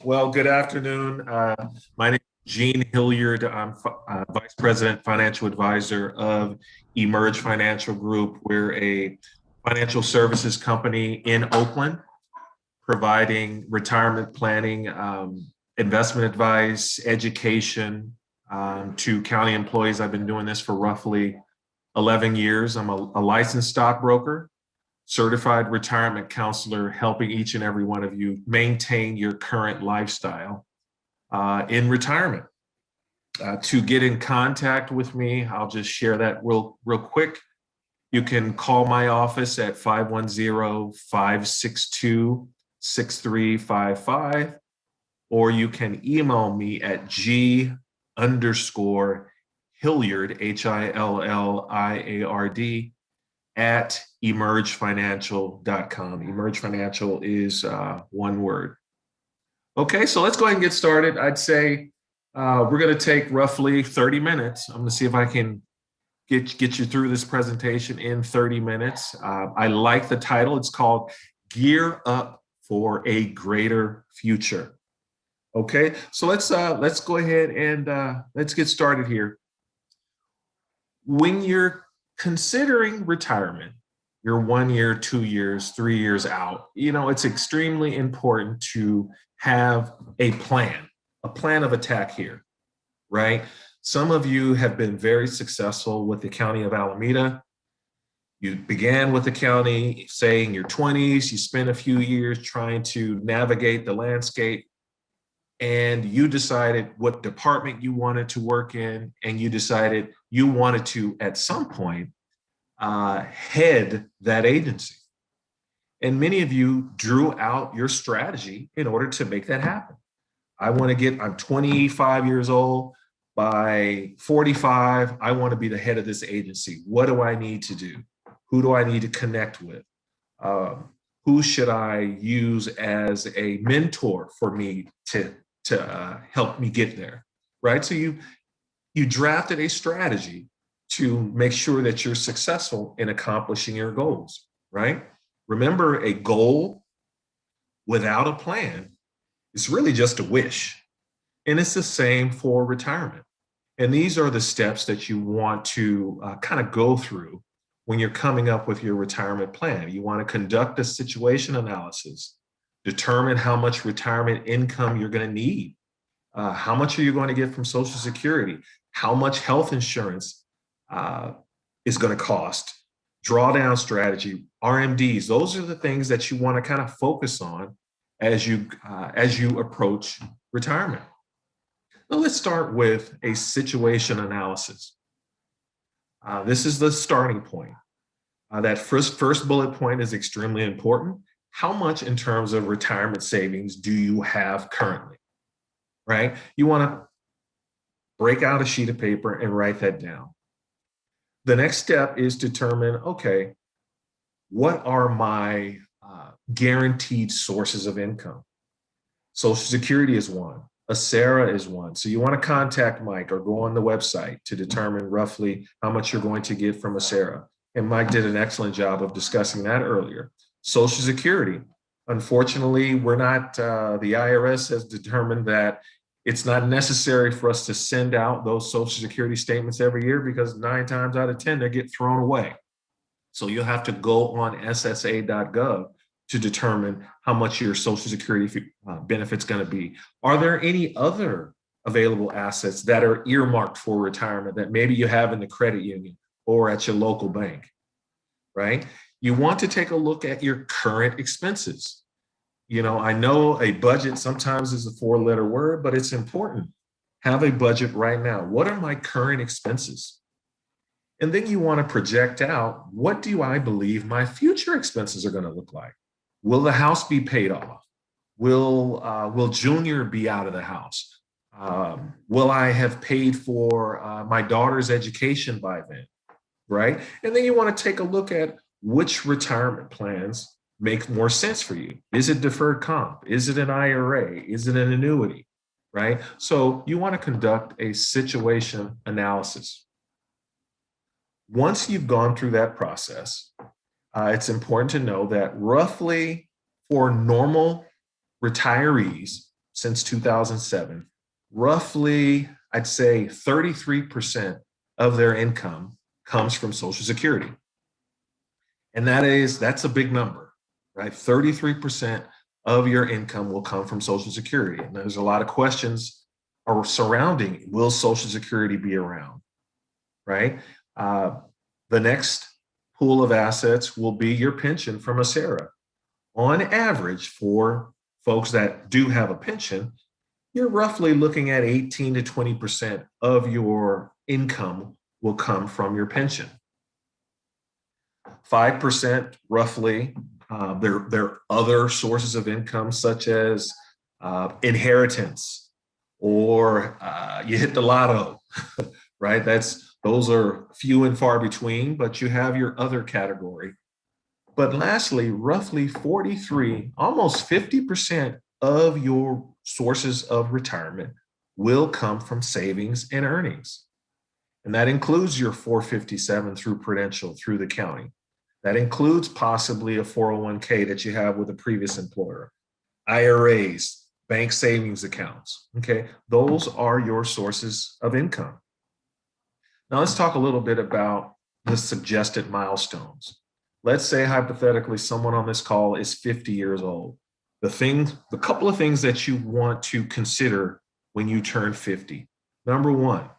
Well, good afternoon. My name is Gene Hilliard. I'm Vice President, Financial Advisor of Emerge Financial Group. We're a financial services company in Oakland, providing retirement planning, investment advice, education to county employees. I've been doing this for roughly 11 years. I'm a licensed stockbroker, certified retirement counselor, helping each and every one of you maintain your current lifestyle in retirement. To get in contact with me, I'll just share that real quick. You can call my office at 510-562-6355, or you can email me at g_Hilliard, HILLIARD, at emergefinancial.com. Emerge Financial is one word. Okay, so let's go ahead and get started. I'd say we're going to take roughly 30 minutes. I'm going to see if I can get you through this presentation in 30 minutes. I like the title. It's called Gear Up for a Greater Future. Okay, so let's go ahead and let's get started here. When you're considering retirement, you're 1 year, 2 years, 3 years out, it's extremely important to have a plan of attack here, right? Some of you have been very successful with the County of Alameda. You began with the county, say in your 20s, you spent a few years trying to navigate the landscape, and you decided what department you wanted to work in, and you decided you wanted to, at some point, head that agency. And many of you drew out your strategy in order to make that happen. I'm 25 years old. By 45, I want to be the head of this agency. What do I need to do? Who do I need to connect with? Who should I use as a mentor for me to help me get there, right? So you drafted a strategy to make sure that you're successful in accomplishing your goals, right? Remember, a goal without a plan is really just a wish. And it's the same for retirement. And these are the steps that you want to kind of go through when you're coming up with your retirement plan. You want to conduct a situation analysis, determine how much retirement income you're going to need. How much are you going to get from Social Security? How much health insurance is going to cost? Drawdown strategy, RMDs. Those are the things that you want to kind of focus on as you approach retirement. Now let's start with a situation analysis. This is the starting point. That first bullet point is extremely important. How much in terms of retirement savings do you have currently, right? You want to break out a sheet of paper and write that down. The next step is determine, okay, what are my guaranteed sources of income? Social Security is one. ACERA is one. So you want to contact Mike or go on the website to determine roughly how much you're going to get from ACERA. And Mike did an excellent job of discussing that earlier. Social Security. Unfortunately, we're not, the IRS has determined that it's not necessary for us to send out those Social Security statements every year because 9 times out of 10, they get thrown away. So you'll have to go on ssa.gov to determine how much your Social Security benefit's going to be. Are there any other available assets that are earmarked for retirement that maybe you have in the credit union or at your local bank, right? You want to take a look at your current expenses. I know a budget sometimes is a 4-letter word, but it's important. Have a budget right now. What are my current expenses? And then you want to project out, what do I believe my future expenses are going to look like? Will the house be paid off? Will Junior be out of the house? Will I have paid for my daughter's education by then, right? And then you want to take a look at which retirement plans make more sense for you. Is it deferred comp? Is it an IRA? Is it an annuity, right? So you want to conduct a situation analysis. Once you've gone through that process, it's important to know that roughly for normal retirees, since 2007, roughly, I'd say 33% of their income comes from Social Security. And that's a big number, right? 33% of your income will come from Social Security. And there's a lot of questions surrounding, will Social Security be around, right? The next pool of assets will be your pension from ACERA. On average, for folks that do have a pension, you're roughly looking at 18 to 20% of your income will come from your pension. 5% roughly, there are other sources of income such as inheritance, or you hit the lotto, right? Those are few and far between, but you have your other category. But lastly, roughly 43, almost 50% of your sources of retirement will come from savings and earnings. And that includes your 457 through Prudential, through the county. That includes possibly a 401k that you have with a previous employer, IRAs, bank savings accounts. Okay, those are your sources of income. Now let's talk a little bit about the suggested milestones. Let's say hypothetically someone on this call is 50 years old. The couple of things that you want to consider when you turn 50. Number one,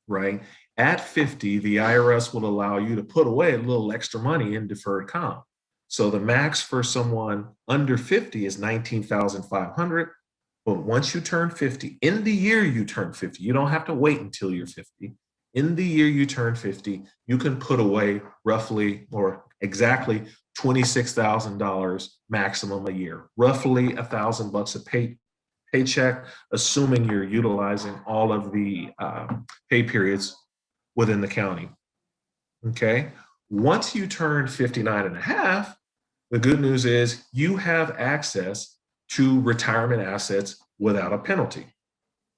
right? At 50, the IRS will allow you to put away a little extra money in deferred comp. So the max for someone under 50 is $19,500. But once you turn 50, in the year you turn 50, you don't have to wait until you're 50. In the year you turn 50, you can put away roughly or exactly $26,000 maximum a year, roughly $1,000 a paycheck, assuming you're utilizing all of the pay periods within the county. Okay. Once you turn 59 and a half, the good news is you have access to retirement assets without a penalty,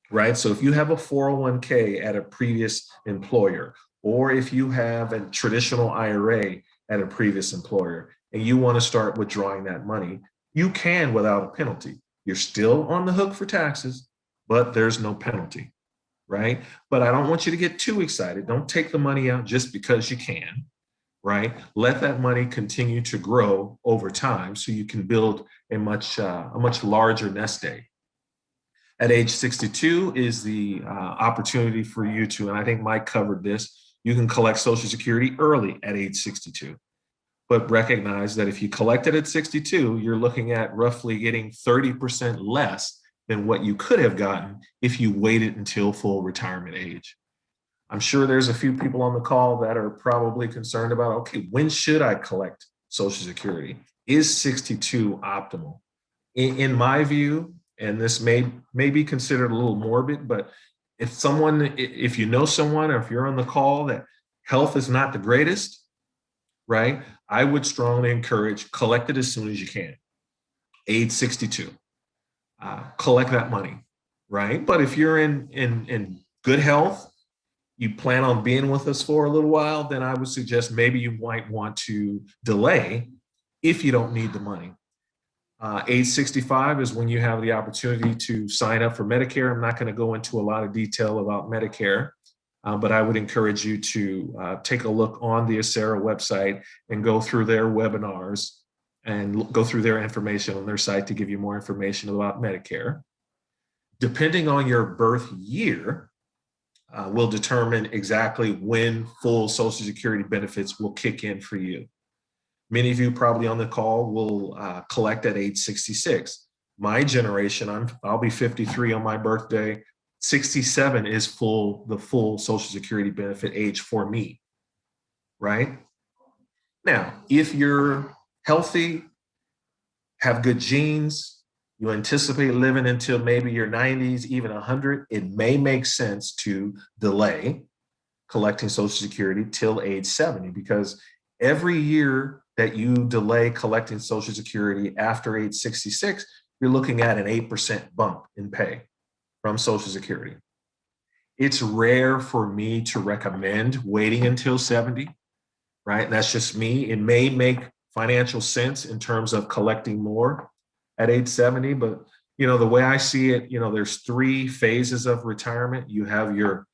right? So if you have a 401k at a previous employer, or if you have a traditional IRA at a previous employer, and you want to start withdrawing that money, you can without a penalty. You're still on the hook for taxes, but there's no penalty, right? But I don't want you to get too excited. Don't take the money out just because you can, right? Let that money continue to grow over time so you can build a much larger nest egg. At age 62 is the opportunity for you to, and I think Mike covered this, you can collect Social Security early at age 62. But recognize that if you collect it at 62, you're looking at roughly getting 30% less than what you could have gotten if you waited until full retirement age. I'm sure there's a few people on the call that are probably concerned about, okay, when should I collect Social Security? Is 62 optimal? In my view, and this may be considered a little morbid, but if you know someone, or if you're on the call that health is not the greatest, right? I would strongly encourage collect it as soon as you can. Age 62, collect that money, right? But if you're in good health, you plan on being with us for a little while, then I would suggest maybe you might want to delay if you don't need the money. Age 65 is when you have the opportunity to sign up for Medicare. I'm not going to go into a lot of detail about Medicare, but I would encourage you to take a look on the ACERA website and go through their webinars and go through their information on their site to give you more information about Medicare. Depending on your birth year, will determine exactly when full Social Security benefits will kick in for you. Many of you probably on the call will collect at age 66. My generation, I'll be 53 on my birthday. 67 is the full Social Security benefit age for me, right? Now, if you're healthy, have good genes, you anticipate living until maybe your 90s, even 100, it may make sense to delay collecting Social Security till age 70, because every year that you delay collecting Social Security after age 66, you're looking at an 8% bump in pay from Social Security. It's rare for me to recommend waiting until 70, right? And that's just me. It may make financial sense in terms of collecting more at age 70, but the way I see it, there's three phases of retirement. You have your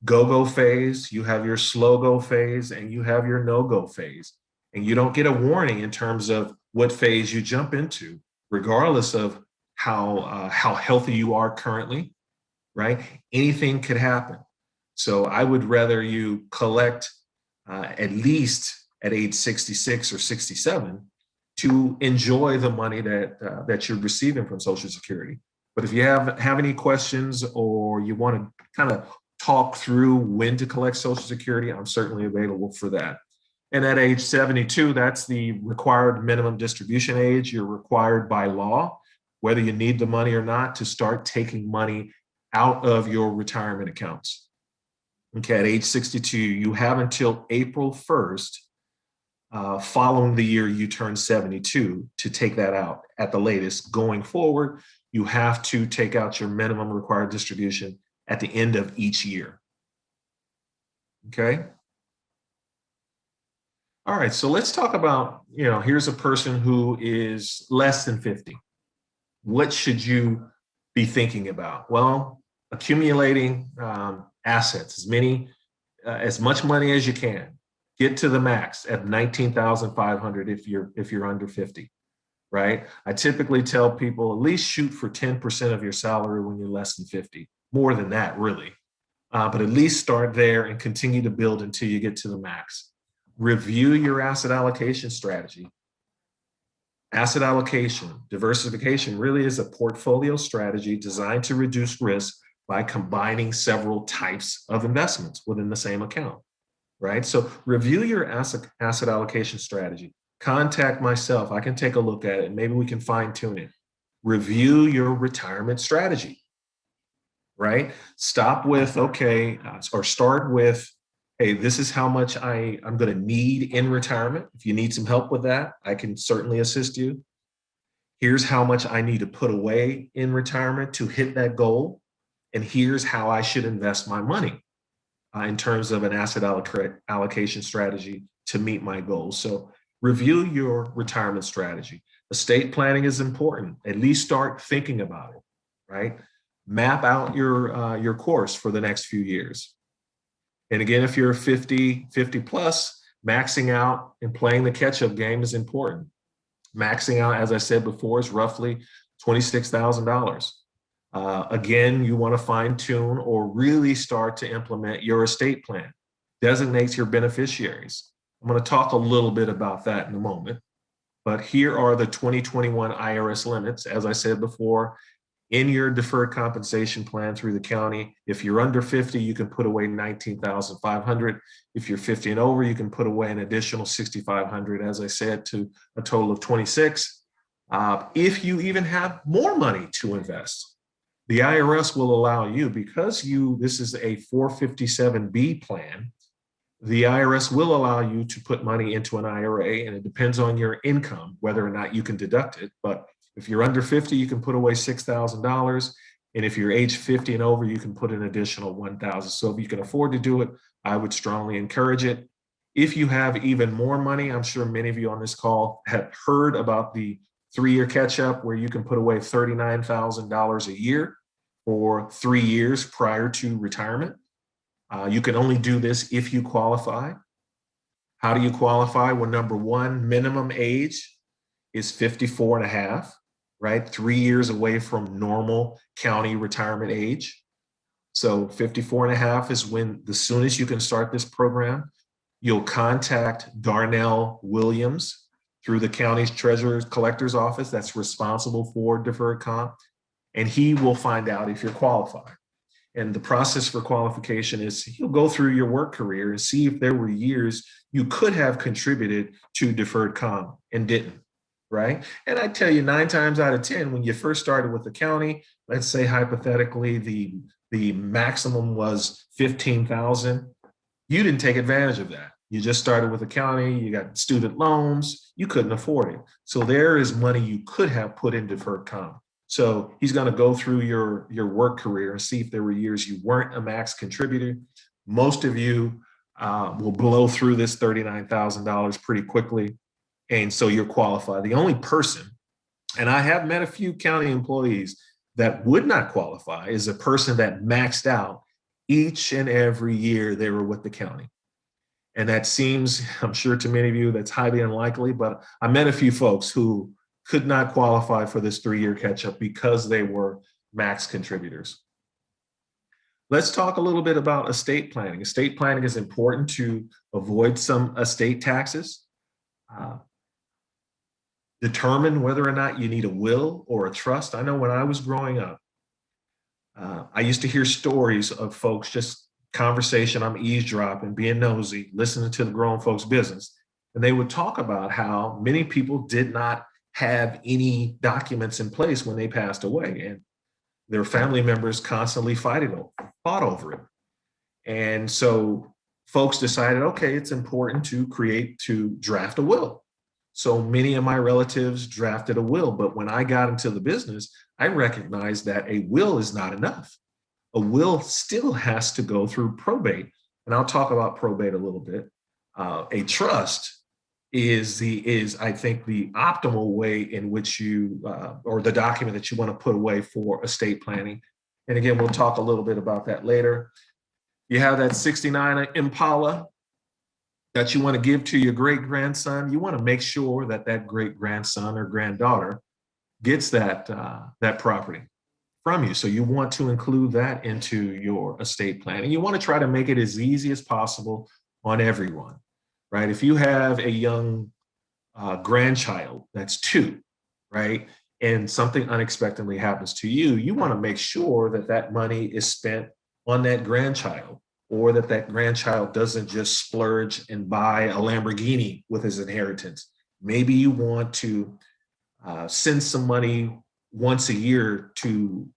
go-go phase, you have your slow-go phase, and you have your no-go phase. And you don't get a warning in terms of what phase you jump into, regardless of how healthy you are currently, right? Anything could happen. So I would rather you collect at least at age 66 or 67 to enjoy the money that you're receiving from Social Security. But if you have any questions or you want to kind of talk through when to collect Social Security, I'm certainly available for that. And at age 72, that's the required minimum distribution age. You're required by law, whether you need the money or not, to start taking money out of your retirement accounts. Okay, at age 62, you have until April 1st, following the year you turn 72, to take that out at the latest. Going forward, you have to take out your minimum required distribution at the end of each year. Okay? All right, so let's talk about, here's a person who is less than 50. What should you be thinking about? Well, accumulating assets, as much money as you can. Get to the max at 19,500 if you're under 50, right? I typically tell people at least shoot for 10% of your salary when you're less than 50. More than that, really. But at least start there and continue to build until you get to the max. Review your asset allocation strategy. Asset allocation, diversification really is a portfolio strategy designed to reduce risk by combining several types of investments within the same account, right? So review your asset allocation strategy. Contact myself. I can take a look at it and maybe we can fine tune it. Review your retirement strategy, right? Stop with, or start with, hey, this is how much I'm going to need in retirement. If you need some help with that, I can certainly assist you. Here's how much I need to put away in retirement to hit that goal. And here's how I should invest my money in terms of an asset allocation strategy to meet my goals. So review your retirement strategy. Estate planning is important. At least start thinking about it, right? Map out your course for the next few years. And again, if you're 50 plus, maxing out and playing the catch-up game is important. Maxing out, as I said before, is roughly $26,000. Again, you want to fine tune or really start to implement your estate plan. Designate your beneficiaries. I'm going to talk a little bit about that in a moment. But here are the 2021 IRS limits. As I said before, in your deferred compensation plan through the county, if you're under 50, you can put away $19,500. If you're 50 and over, you can put away an additional $6,500, as I said, to a total of 26. If you even have more money to invest, the IRS will allow you, because this is a 457B plan, the IRS will allow you to put money into an IRA, and it depends on your income, whether or not you can deduct it. But if you're under 50, you can put away $6,000. And if you're age 50 and over, you can put an additional $1,000. So if you can afford to do it, I would strongly encourage it. If you have even more money, I'm sure many of you on this call have heard about the 3-year catch-up, where you can put away $39,000 a year for 3 years prior to retirement. You can only do this if you qualify. How do you qualify? Well, number one, minimum age is 54 and a half, right? 3 years away from normal county retirement age. So 54 and a half is when the soonest you can start this program. You'll contact Darnell Williams through the county's treasurer's collector's office that's responsible for deferred comp, and he will find out if you're qualified. And the process for qualification is he'll go through your work career and see if there were years you could have contributed to deferred comp and didn't, right? And I tell you, 9 times out of 10, when you first started with the county, let's say hypothetically the maximum was 15,000, you didn't take advantage of that. You just started with the county, you got student loans, you couldn't afford it. So there is money you could have put in deferred comp. So he's going to go through your work career and see if there were years you weren't a max contributor. Most of you will blow through this $39,000 pretty quickly. And so you're qualified. The only person And I have met a few county employees that would not qualify as a person that maxed out each and every year they were with the county. And that seems, I'm sure to many of you, that's highly unlikely, but I met a few folks who could not qualify for this 3-year catch-up because they were max contributors. Let's talk a little bit about estate planning. Estate planning is important to avoid some estate taxes. Determine whether or not you need a will or a trust. I know when I was growing up, I used to hear stories of folks, just conversation, I'm eavesdropping, being nosy, listening to the grown folks' business. And they would talk about how many people did not have any documents in place when they passed away. And their family members constantly fought over it. And so folks decided, okay, it's important to draft a will. So many of my relatives drafted a will, but when I got into the business, I recognized that a will is not enough. A will still has to go through probate, and I'll talk about probate a little bit. A trust is I think the optimal way in which you or the document that you want to put away for estate planning. And again, we'll talk a little bit about that later. You have that 69 Impala that you want to give to your great grandson. You want to make sure that that great grandson or granddaughter gets that property from you. So you want to include that into your estate plan, and you want to try to make it as easy as possible on everyone, right? If you have a young grandchild that's 2, right, and something unexpectedly happens to you, you want to make sure that that money is spent on that grandchild, or that that grandchild doesn't just splurge and buy a Lamborghini with his inheritance. Maybe you want to send some money once a year to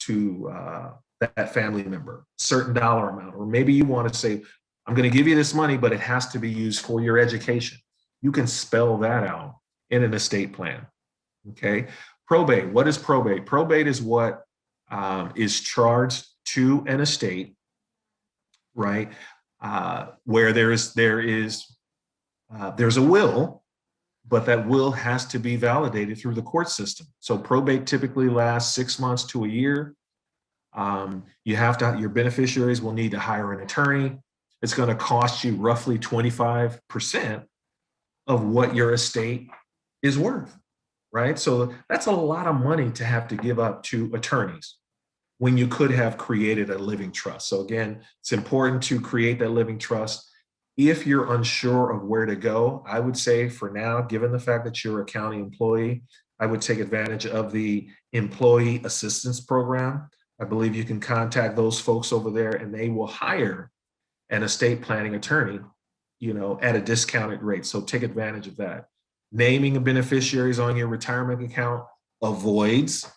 that family member, certain dollar amount, or maybe you want to say, I'm going to give you this money, but it has to be used for your education. You can spell that out in an estate plan. Okay. Probate. What is probate? Probate is what is charged to an estate, right? Where there's a will, but that will has to be validated through the court system. So probate typically lasts 6 months to a year. Your beneficiaries will need to hire an attorney. It's going to cost you roughly 25% of what your estate is worth, right? So that's a lot of money to have to give up to attorneys when you could have created a living trust. So again, it's important to create that living trust. If you're unsure of where to go, I would say for now, given the fact that you're a county employee, I would take advantage of the employee assistance program. I believe you can contact those folks over there and they will hire an estate planning attorney, at a discounted rate. So take advantage of that. Naming of beneficiaries on your retirement account avoids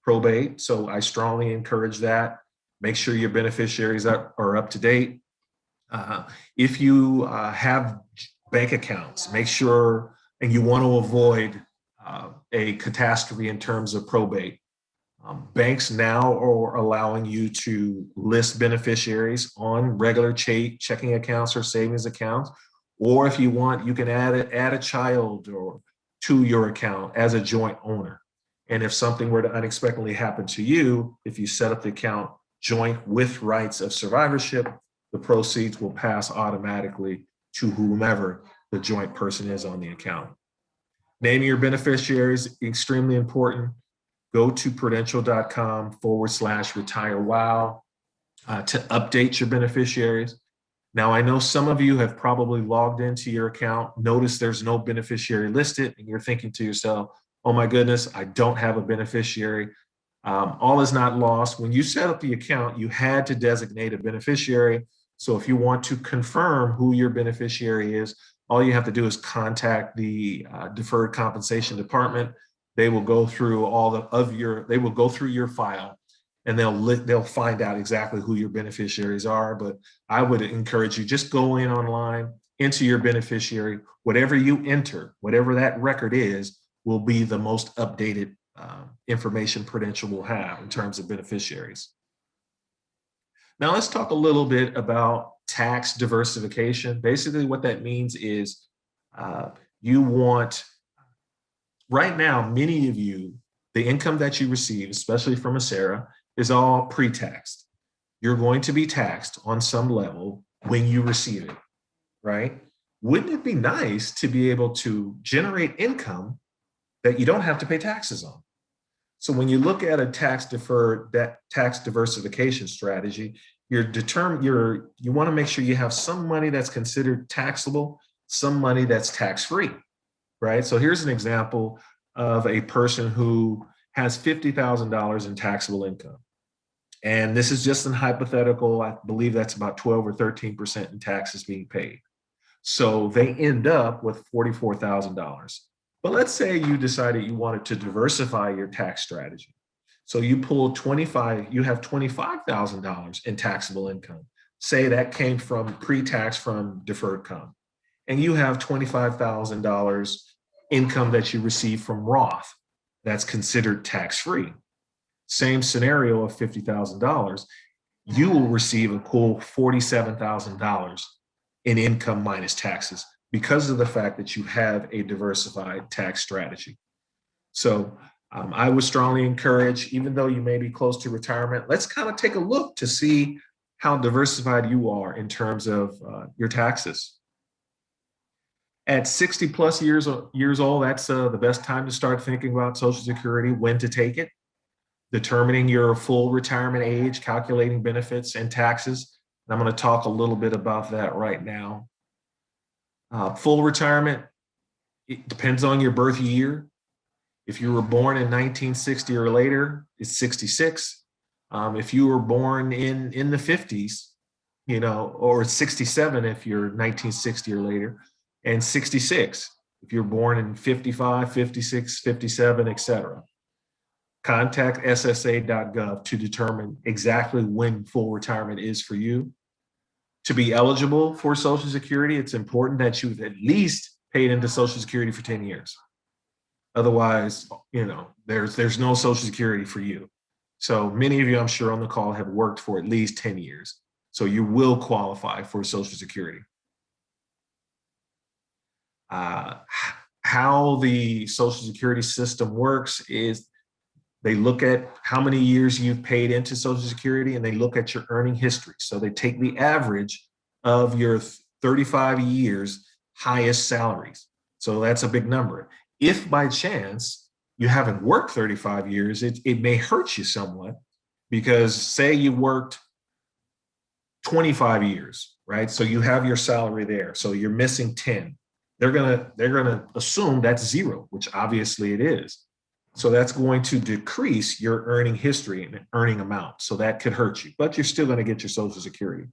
probate. So I strongly encourage that. Make sure your beneficiaries are up to date. If you have bank accounts, make sure, and you want to avoid a catastrophe in terms of probate. Banks now are allowing you to list beneficiaries on regular checking accounts or savings accounts, or if you want, you can add a child to your account as a joint owner. And if something were to unexpectedly happen to you, if you set up the account joint with rights of survivorship, the proceeds will pass automatically to whomever the joint person is on the account. Naming your beneficiaries, extremely important. Go to prudential.com/retire to update your beneficiaries. Now, I know some of you have probably logged into your account, noticed there's no beneficiary listed, and you're thinking to yourself, oh my goodness, I don't have a beneficiary. All is not lost. When you set up the account, you had to designate a beneficiary. So if you want to confirm who your beneficiary is, all you have to do is contact the Deferred Compensation Department. They will go through they will go through your file, and they'll find out exactly who your beneficiaries are. But I would encourage you, just go in online, enter your beneficiary. Whatever you enter, whatever that record is, will be the most updated information Prudential will have in terms of beneficiaries. Now let's talk a little bit about tax diversification. Basically what that means is right now, many of you the income that you receive, especially from a SARA, is all pre-taxed. You're going to be taxed on some level when you receive it, right? Wouldn't it be nice to be able to generate income that you don't have to pay taxes on? So when you look at a tax deferred, that tax diversification strategy, you want to make sure you have some money that's considered taxable, some money that's tax-free, right? So here's an example of a person who has $50,000 in taxable income. And this is just an hypothetical. I believe that's about 12 or 13% in taxes being paid. So they end up with $44,000. But let's say you decided you wanted to diversify your tax strategy. So you pull you have $25,000 in taxable income. Say that came from pre-tax from deferred comp. And you have $25,000 income that you receive from Roth that's considered tax-free. Same scenario of $50,000, you will receive a cool $47,000 in income minus taxes because of the fact that you have a diversified tax strategy. So I would strongly encourage, even though you may be close to retirement, let's kind of take a look to see how diversified you are in terms of your taxes. At 60 plus years old, that's the best time to start thinking about Social Security, when to take it, determining your full retirement age, calculating benefits and taxes. And I'm going to talk a little bit about that right now. Full retirement, it depends on your birth year. If you were born in 1960 or later, it's 66. If you were born in the 50s, or 67 if you're 1960 or later, and 66 if you're born in 55, 56, 57, etc. Contact ssa.gov to determine exactly when full retirement is for you. To be eligible for Social Security, it's important that you've at least paid into Social Security for 10 years. Otherwise, there's no Social Security for you. So many of you, I'm sure, on the call have worked for at least 10 years. So you will qualify for Social Security. How the Social Security system works is they look at how many years you've paid into Social Security, and they look at your earning history. So they take the average of your 35 years highest salaries. So that's a big number. If by chance you haven't worked 35 years, it may hurt you somewhat, because say you worked 25 years, right? So you have your salary there. So you're missing 10. They're gonna assume that's zero, which obviously it is. So that's going to decrease your earning history and earning amount. So that could hurt you, but you're still going to get your Social Security.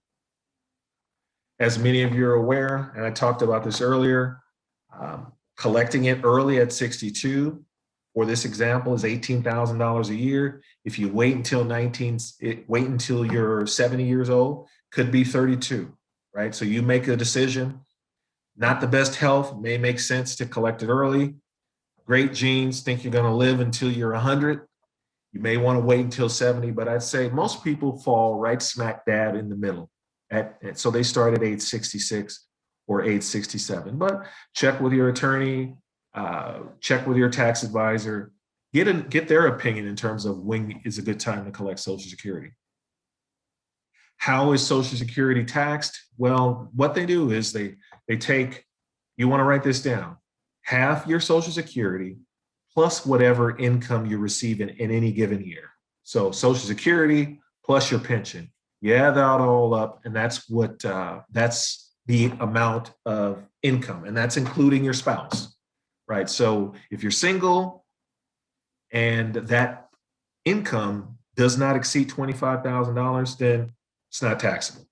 As many of you are aware, and I talked about this earlier, collecting it early at 62, for this example, is $18,000 a year. If you wait until you're 70 years old, could be 32, right? So you make a decision. Not the best health, may make sense to collect it early. Great genes, think you're going to live until you're 100. You may want to wait until 70, but I'd say most people fall right smack dab in the middle. So they start at age 66 or age 67. But check with your attorney, check with your tax advisor, get their opinion in terms of when is a good time to collect Social Security. How is Social Security taxed? Well, what they do is they take, you want to write this down, half your Social Security plus whatever income you receive in any given year. So Social Security plus your pension. You add that all up, and that's the amount of income, and that's including your spouse, right? So if you're single and that income does not exceed $25,000, then it's not taxable.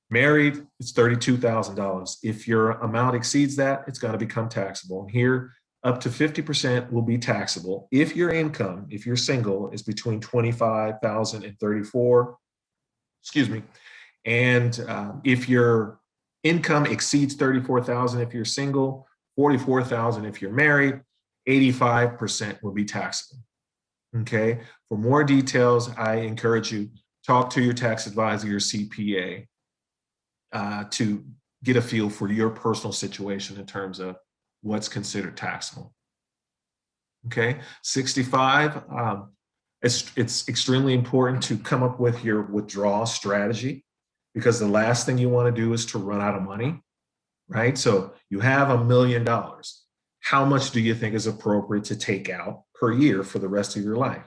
Married, it's $32,000. If your amount exceeds that, it's going to become taxable. Here, up to 50% will be taxable if your income, if you're single, is between $25,000 and $34,000. Excuse me. And if your income exceeds $34,000 if you're single, $44,000 if you're married, 85% will be taxable. Okay. For more details, I encourage you, talk to your tax advisor, your CPA, to get a feel for your personal situation in terms of what's considered taxable. Okay, 65. It's extremely important to come up with your withdrawal strategy, because the last thing you want to do is to run out of money, right? So you have $1 million. How much do you think is appropriate to take out per year for the rest of your life?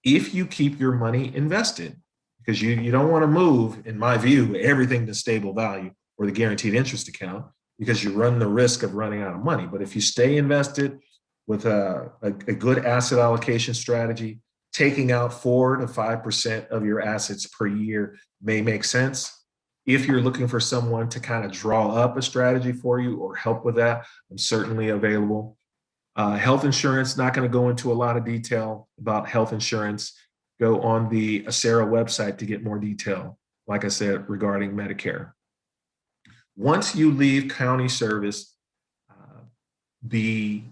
If you keep your money invested, because you don't want to move, in my view, everything to stable value or the guaranteed interest account, because you run the risk of running out of money. But if you stay invested with a good asset allocation strategy, taking out 4 to 5% of your assets per year may make sense. If you're looking for someone to kind of draw up a strategy for you or help with that, I'm certainly available. Health insurance, not going to go into a lot of detail about health insurance. Go on the Acera website to get more detail, like I said, regarding Medicare. Once you leave county service, the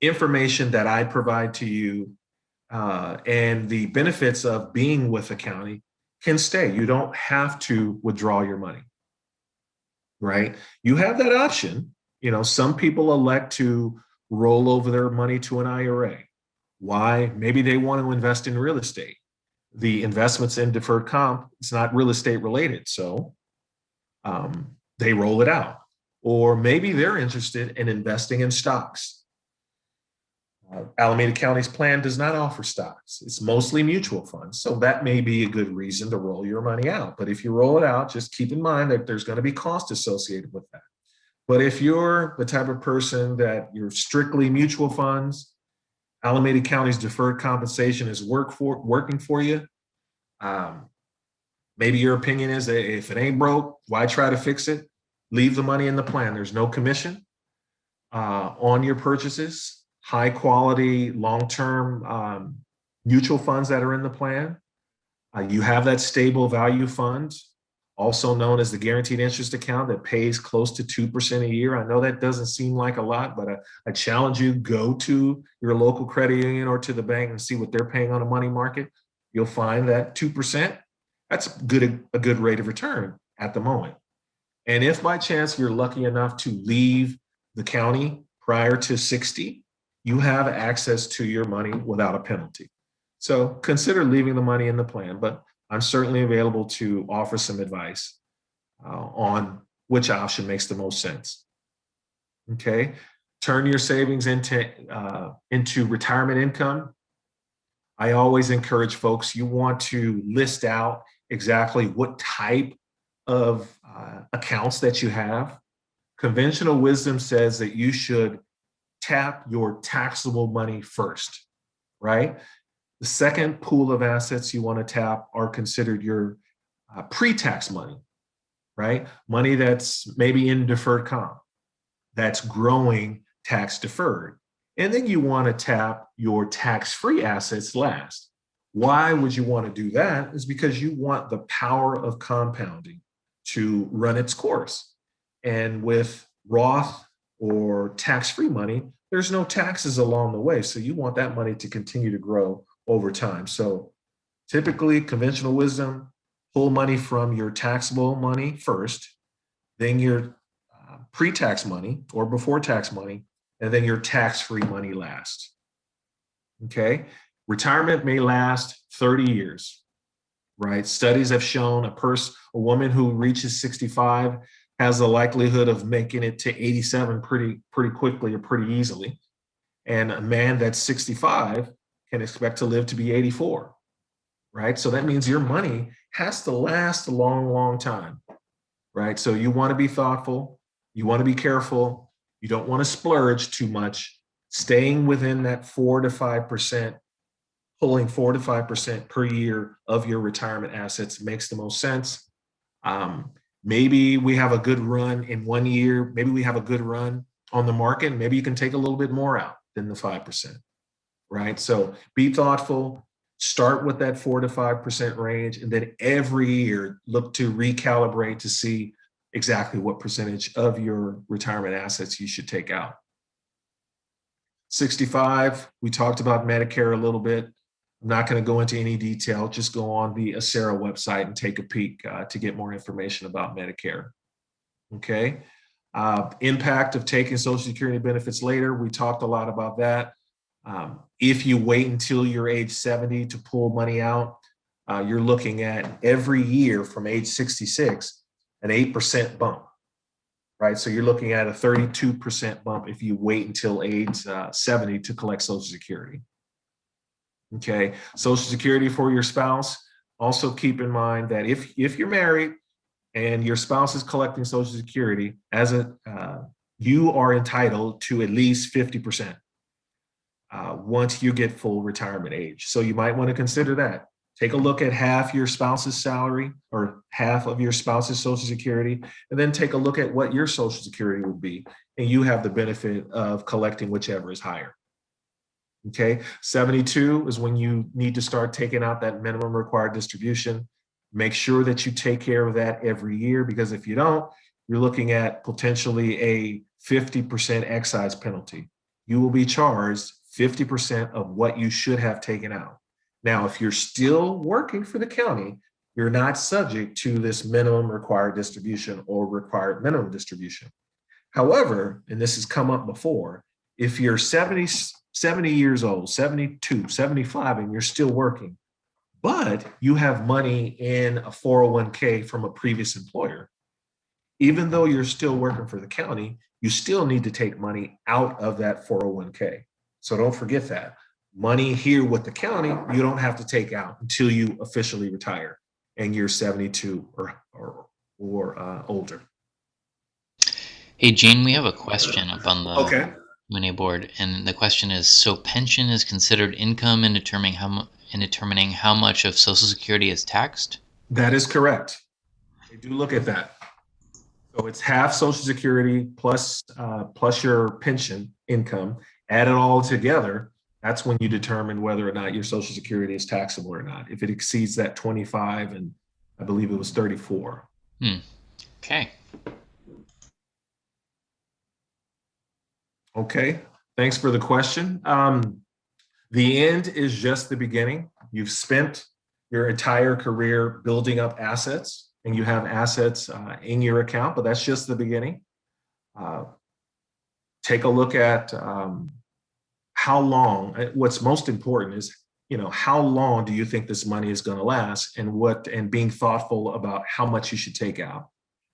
information that I provide to you and the benefits of being with the county can stay. You don't have to withdraw your money, right? You have that option. You know, some people elect to roll over their money to an IRA. Why? Maybe they want to invest in real estate. The investments in deferred comp, it's not real estate related. So they roll it out. Or maybe they're interested in investing in stocks. Alameda County's plan does not offer stocks. It's mostly mutual funds. So that may be a good reason to roll your money out. But if you roll it out, just keep in mind that there's going to be cost associated with that. But if you're the type of person that you're strictly mutual funds, Alameda County's deferred compensation is working for you. Maybe your opinion is that if it ain't broke, why try to fix it? Leave the money in the plan. There's no commission on your purchases. High quality, long-term mutual funds that are in the plan. You have that stable value fund, also known as the guaranteed interest account, that pays close to 2% a year. I know that doesn't seem like a lot, but I challenge you, go to your local credit union or to the bank and see what they're paying on a money market. You'll find that 2%, that's a good rate of return at the moment. And if by chance you're lucky enough to leave the county prior to 60, you have access to your money without a penalty. So consider leaving the money in the plan, but I'm certainly available to offer some advice on which option makes the most sense. Okay, turn your savings into retirement income. I always encourage folks, you want to list out exactly what type of accounts that you have. Conventional wisdom says that you should tap your taxable money first, right? The second pool of assets you want to tap are considered your pre-tax money, right? Money that's maybe in deferred comp, that's growing tax deferred. And then you want to tap your tax-free assets last. Why would you want to do that? Is because you want the power of compounding to run its course. And with Roth or tax-free money, there's no taxes along the way. So you want that money to continue to grow over time. So typically, conventional wisdom, pull money from your taxable money first, then your pre-tax money or before tax money, and then your tax-free money last. Okay, retirement may last 30 years, right? Studies have shown a woman who reaches 65 has the likelihood of making it to 87 pretty quickly or pretty easily. And a man that's 65 can expect to live to be 84, right? So that means your money has to last a long time, right? So you want to be thoughtful. You want to be careful. You don't want to splurge too much. Staying within that 4 to 5%, pulling 4 to 5% per year of your retirement assets makes the most sense. Maybe we have a good run in 1 year. Maybe we have a good run on the market. Maybe you can take a little bit more out than the 5%, right? So be thoughtful. Start with that 4 to 5% range, and then every year look to recalibrate to see exactly what percentage of your retirement assets you should take out. 65, we talked about Medicare a little bit. I'm not going to go into any detail. Just go on the Acera website and take a peek to get more information about Medicare. Okay. Impact of taking Social Security benefits later. We talked a lot about that. If you wait until you're age 70 to pull money out, you're looking at every year from age 66, an 8% bump, right? So you're looking at a 32% bump if you wait until age 70 to collect Social Security. Okay, Social Security for your spouse. Also keep in mind that if you're married and your spouse is collecting Social Security, you are entitled to at least 50% once you get full retirement age. So you might want to consider that. Take a look at half your spouse's salary or half of your spouse's Social Security, and then take a look at what your Social Security would be, and you have the benefit of collecting whichever is higher. Okay, 72 is when you need to start taking out that minimum required distribution. Make sure that you take care of that every year, because if you don't, you're looking at potentially a 50% excise penalty. You will be charged 50% of what you should have taken out. Now, if you're still working for the county, you're not subject to this minimum required distribution or required minimum distribution. However, and this has come up before, if you're 70 years old, 72, 75, and you're still working, but you have money in a 401k from a previous employer, even though you're still working for the county, you still need to take money out of that 401k. So don't forget that. Money here with the county, you don't have to take out until you officially retire and you're 72 or older. Hey, Gene, we have a question up on the Okay. Q&A board, and the question is, so pension is considered income in determining how much of Social Security is taxed? That is correct. They do look at that. So it's half Social Security plus your pension income. Add it all together. That's when you determine whether or not your Social Security is taxable or not. If it exceeds that 25, and I believe it was 34. Okay. Okay. Thanks for the question. The end is just the beginning. You've spent your entire career building up assets, and you have assets in your account, but that's just the beginning. Take a look at how long. What's most important is, how long do you think this money is going to last, and being thoughtful about how much you should take out.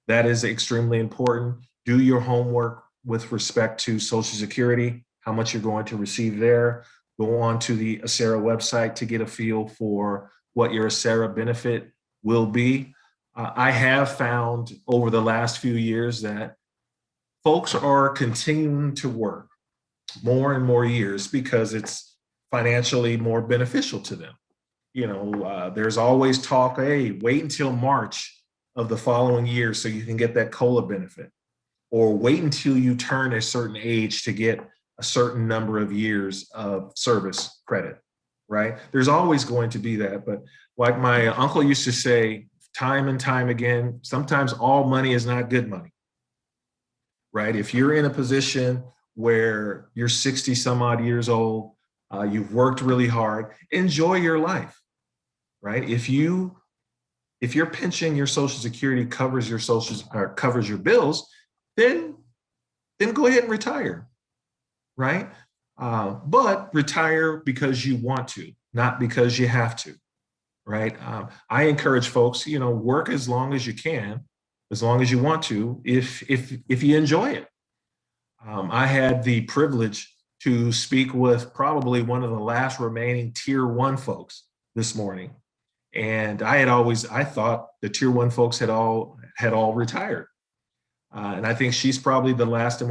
That is extremely important. Do your homework with respect to Social Security, how much you're going to receive there. Go on to the ACERA website to get a feel for what your ACERA benefit will be. I have found over the last few years that folks are continuing to work more and more years because it's financially more beneficial to them. There's always talk, hey, wait until March of the following year so you can get that COLA benefit, or wait until you turn a certain age to get a certain number of years of service credit, right? There's always going to be that. But like my uncle used to say time and time again, sometimes all money is not good money, right? If you're in a position where you're 60 some odd years old, you've worked really hard, enjoy your life, right? If your pension, your Social Security covers your bills, then go ahead and retire, right? But retire because you want to, not because you have to, right? I encourage folks, work as long as you can, as long as you want to, if you enjoy it. I had the privilege to speak with probably one of the last remaining Tier 1 folks this morning. And I thought the Tier 1 folks had all retired. And I think she's probably the last of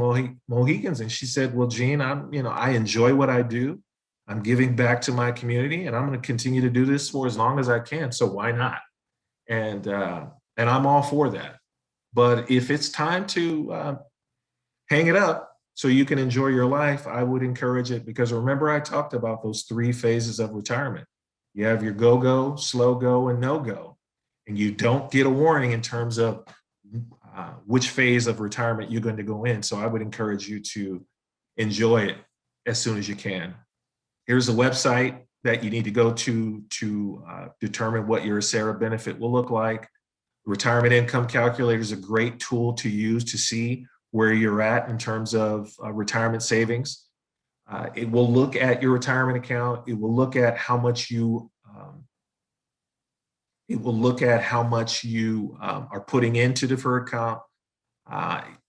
Mohicans. And she said, well, Gene, I enjoy what I do. I'm giving back to my community, and I'm going to continue to do this for as long as I can. So why not? And I'm all for that. But if it's time to hang it up so you can enjoy your life, I would encourage it, because remember I talked about those 3 phases of retirement. You have your go, slow go, and no go. And you don't get a warning in terms of which phase of retirement you're going to go in. So I would encourage you to enjoy it as soon as you can. Here's a website that you need to go to determine what your ACERA benefit will look like. Retirement income calculator is a great tool to use to see where you're at in terms of retirement savings. It will look at your retirement account. It will look at how much you are putting into deferred comp.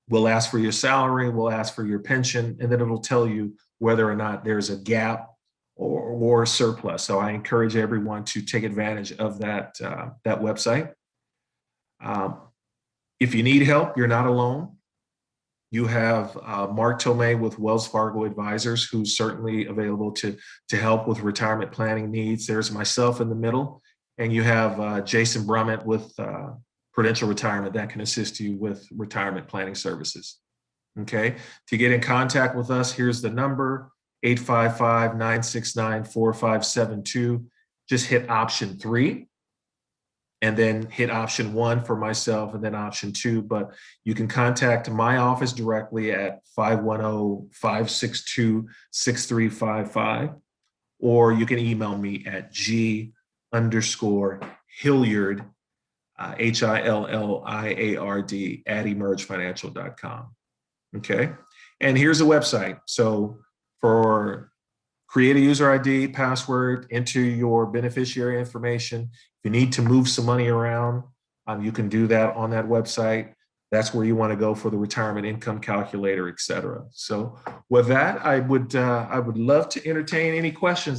We'll ask for your salary, we'll ask for your pension, and then it'll tell you whether or not there's a gap or a surplus. So I encourage everyone to take advantage of that website. If you need help, you're not alone. You have Mark Tomei with Wells Fargo Advisors, who's certainly available to help with retirement planning needs. There's myself in the middle, and you have Jason Brummett with Prudential Retirement that can assist you with retirement planning services. Okay, to get in contact with us, here's the number, 855-969-4572. Just hit option 3 and then hit option 1 for myself and then option 2. But you can contact my office directly at 510-562-6355, or you can email me at g_Hilliard, HILLIARD @emergefinancial.com. Okay. And here's a website. So for create a user ID, password, enter your beneficiary information. If you need to move some money around, you can do that on that website. That's where you want to go for the retirement income calculator, et cetera. So with that, I would love to entertain any questions